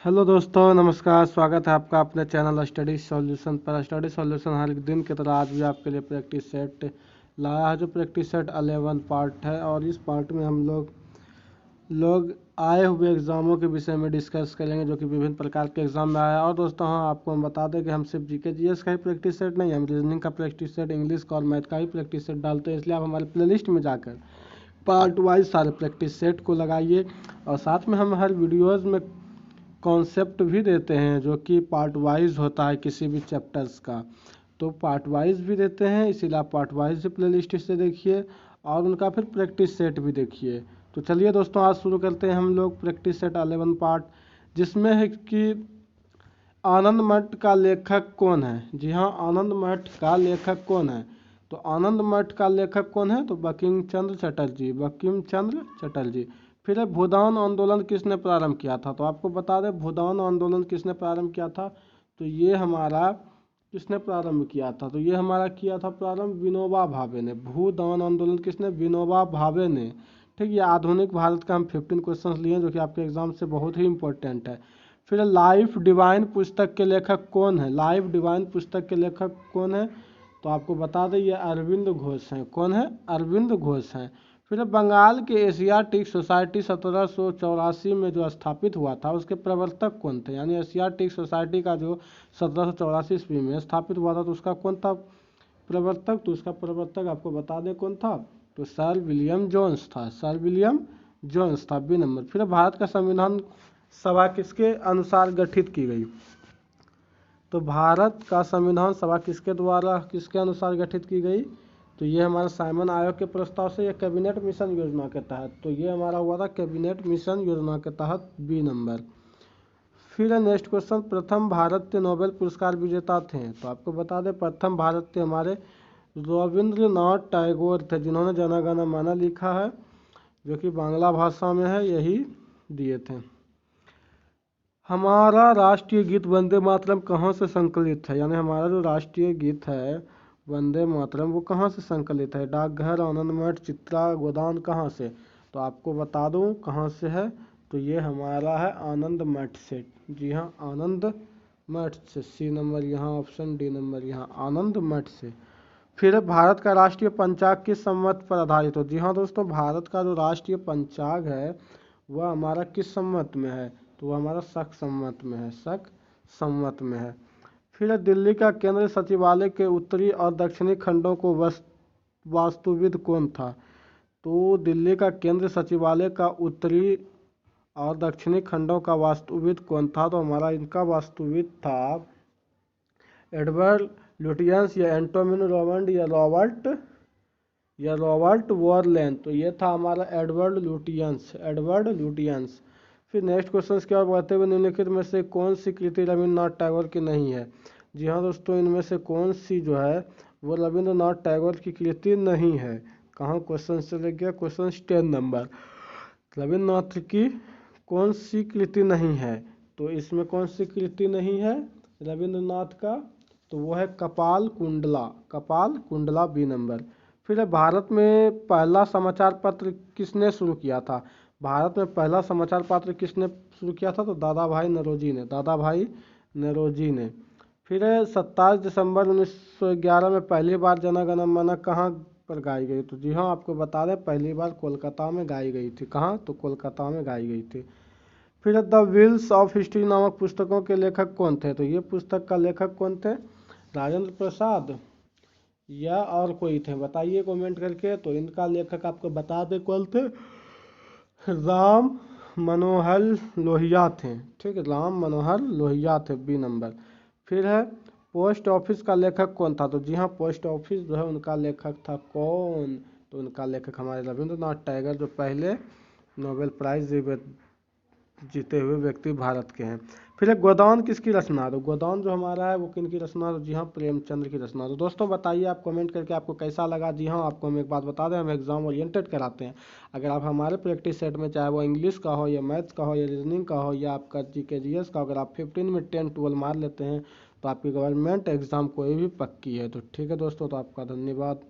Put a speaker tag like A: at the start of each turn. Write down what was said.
A: Hello दोस्तों, नमस्कार। स्वागत है आपका अपने चैनल स्टडी सॉल्यूशन पर। स्टडी सॉल्यूशन हर एक दिन की तरह आज भी आपके लिए प्रैक्टिस सेट लाया है, जो प्रैक्टिस सेट 11 पार्ट है। और इस पार्ट में हम लोग आए हुए एग्ज़ामों के विषय में डिस्कस करेंगे, जो कि विभिन्न प्रकार के एग्ज़ाम में आया है। और दोस्तों हाँ, आपको हम बता दें कि हम सिर्फ जीके जीएस का ही प्रैक्टिस सेट नहीं, हम रीजनिंग का प्रैक्टिस सेट, इंग्लिश का और मैथ का ही प्रैक्टिस सेट डालते हैं। इसलिए आप हमारे प्लेलिस्ट में जाकर पार्ट वाइज सारे प्रैक्टिस सेट को लगाइए। और साथ में हम हर वीडियोज़ में कॉन्सेप्ट भी देते हैं, जो कि पार्ट वाइज होता है किसी भी चैप्टर्स का। तो पार्ट वाइज भी देते हैं, इसीलिए आप पार्ट वाइज से प्ले लिस्ट से देखिए और उनका फिर प्रैक्टिस सेट भी देखिए। तो चलिए दोस्तों, आज शुरू करते हैं हम लोग प्रैक्टिस सेट 11 पार्ट, जिसमें है कि आनंद मठ का लेखक कौन है। जी हाँ, आनंद मठ का लेखक कौन है। तो आनंद मठ का लेखक कौन है, तो बंकिम चंद्र चटर्जी, बंकिम चंद्र चटर्जी। फिर है भूदान आंदोलन किसने प्रारंभ किया था। तो आपको बता दें भूदान आंदोलन किसने प्रारंभ किया था। तो ये हमारा किसने प्रारंभ किया था, तो ये हमारा किया था प्रारंभ विनोबा भावे ने। भूदान आंदोलन किसने, विनोबा भावे ने। ठीक, ये आधुनिक भारत का हम 15 क्वेश्चन लिए, जो कि आपके एग्जाम से बहुत ही इंपॉर्टेंट है। फिर लाइफ डिवाइन पुस्तक के लेखक कौन है। लाइफ डिवाइन पुस्तक के लेखक कौन है, तो आपको बता दें ये अरविंद घोष हैं। कौन है, अरविंद घोष हैं। फिर बंगाल के एशियाटिक सोसाइटी 1784 में जो स्थापित हुआ था, उसके प्रवर्तक कौन थे। यानी एशियाटिक सोसाइटी का जो 1784 ईस्वी में स्थापित हुआ था, तो उसका कौन था प्रवर्तक। तो उसका प्रवर्तक आपको बता दें कौन था, तो सर विलियम जोन्स था। सर विलियम जोन्स था, बी नंबर। फिर भारत का संविधान सभा किसके अनुसार गठित की गई। तो भारत का संविधान सभा किसके द्वारा, किसके अनुसार गठित की गई। तो ये हमारा साइमन आयोग के प्रस्ताव से, या कैबिनेट मिशन योजना के तहत। तो ये हमारा हुआ था कैबिनेट मिशन योजना के तहत, बी नंबर। फिर नेक्स्ट क्वेश्चन, प्रथम भारतीय नोबेल पुरस्कार विजेता थे। तो आपको बता दें प्रथम भारतीय हमारे रविंद्रनाथ टैगोर थे, जिन्होंने जन गण मन लिखा है, जो कि बांग्ला भाषा में है, यही दिए थे। हमारा राष्ट्रीय गीत वंदे मातरम कहाँ से संकलित है। यानी हमारा जो राष्ट्रीय गीत है वंदे मातरम, वो कहाँ से संकलित है। डाकघर, आनंद मठ, चित्रा गोदान, कहाँ से। तो आपको बता दूं कहाँ से है, तो ये हमारा है आनंद मठ से। जी हाँ, आनंद मठ से, सी नंबर यहाँ ऑप्शन, डी नंबर यहाँ आनंद मठ से। फिर भारत का राष्ट्रीय पंचांग किस संवत पर आधारित हो। जी हाँ दोस्तों, भारत का जो राष्ट्रीय पंचांग है वह हमारा किस संवत में है, तो वह हमारा शक संवत में है, शक संवत में है। फिर दिल्ली का केंद्रीय सचिवालय के उत्तरी और दक्षिणी खंडों को वास्तुविद कौन था। तो दिल्ली का केंद्रीय सचिवालय का उत्तरी और दक्षिणी खंडों का वास्तुविद कौन था। तो हमारा इनका वास्तुविद था एडवर्ड लुटियंस, या एंटोमिन रोमंड, या रॉबर्ट वॉरलेन। तो ये था हमारा एडवर्ड लुटियंस, एडवर्ड लुटियंस। फिर नेक्स्ट क्वेश्चन की ओर बढ़ते हुए, निम्नलिखित में से कौन सी कृति रविन्द्रनाथ टैगोर की नहीं है। जी हाँ दोस्तों, इनमें से कौन सी जो है वो रविन्द्रनाथ टैगोर की कृति नहीं है। कहाँ क्वेश्चन से लग गया, क्वेश्चन 10 नंबर। रविन्द्रनाथ की कौन सी कृति नहीं है, तो इसमें कौन सी कृति नहीं है रविन्द्रनाथ का, तो वो है कपाल कुंडला, कपाल कुंडला, बी नंबर। फिर भारत में पहला समाचार पत्र किसने शुरू किया था। भारत में पहला समाचार पत्र किसने शुरू किया था, तो दादा भाई नौरोजी ने, दादा भाई नौरोजी ने। फिर 27 दिसंबर 1911 में पहली बार जन गण मन कहाँ पर गाई गई। तो जी हाँ, आपको बता दें पहली बार कोलकाता में गाई गई थी। कहाँ, तो कोलकाता में गाई गई थी। फिर द व्हील्स ऑफ हिस्ट्री नामक पुस्तकों के लेखक कौन थे। तो ये पुस्तक का लेखक कौन थे, राजेंद्र प्रसाद या और कोई थे, बताइए कमेंट करके। तो इनका लेखक आपको बता दे कौन थे, राम मनोहर लोहिया थे। ठीक है, राम मनोहर लोहिया थे, बी नंबर। फिर है पोस्ट ऑफिस का लेखक कौन था। तो जी हाँ, पोस्ट ऑफिस जो है उनका लेखक था कौन, तो उनका लेखक हमारे रविंद्रनाथ टैगोर, जो पहले नोबेल प्राइज जीते हुए व्यक्ति भारत के हैं। फिर एक गोदान किसकी रचना, तो गोदान जो हमारा है वो किनकी रचना, तो जी हाँ, प्रेमचंद्र की रचना। तो दोस्तों बताइए आप कमेंट करके आपको कैसा लगा। जी हाँ, आपको हम एक बात बता दें, हम एग्जाम ओरिएंटेड कराते हैं। अगर आप हमारे प्रैक्टिस सेट में, चाहे वो इंग्लिश का हो, या मैथ्स का हो, या रीजनिंग का हो, या आपका जीके जीएस का, अगर आप 15 में 10 12 मार लेते हैं तो आपकी गवर्नमेंट एग्जाम कोई भी पक्की है। तो ठीक है दोस्तों, तो आपका धन्यवाद।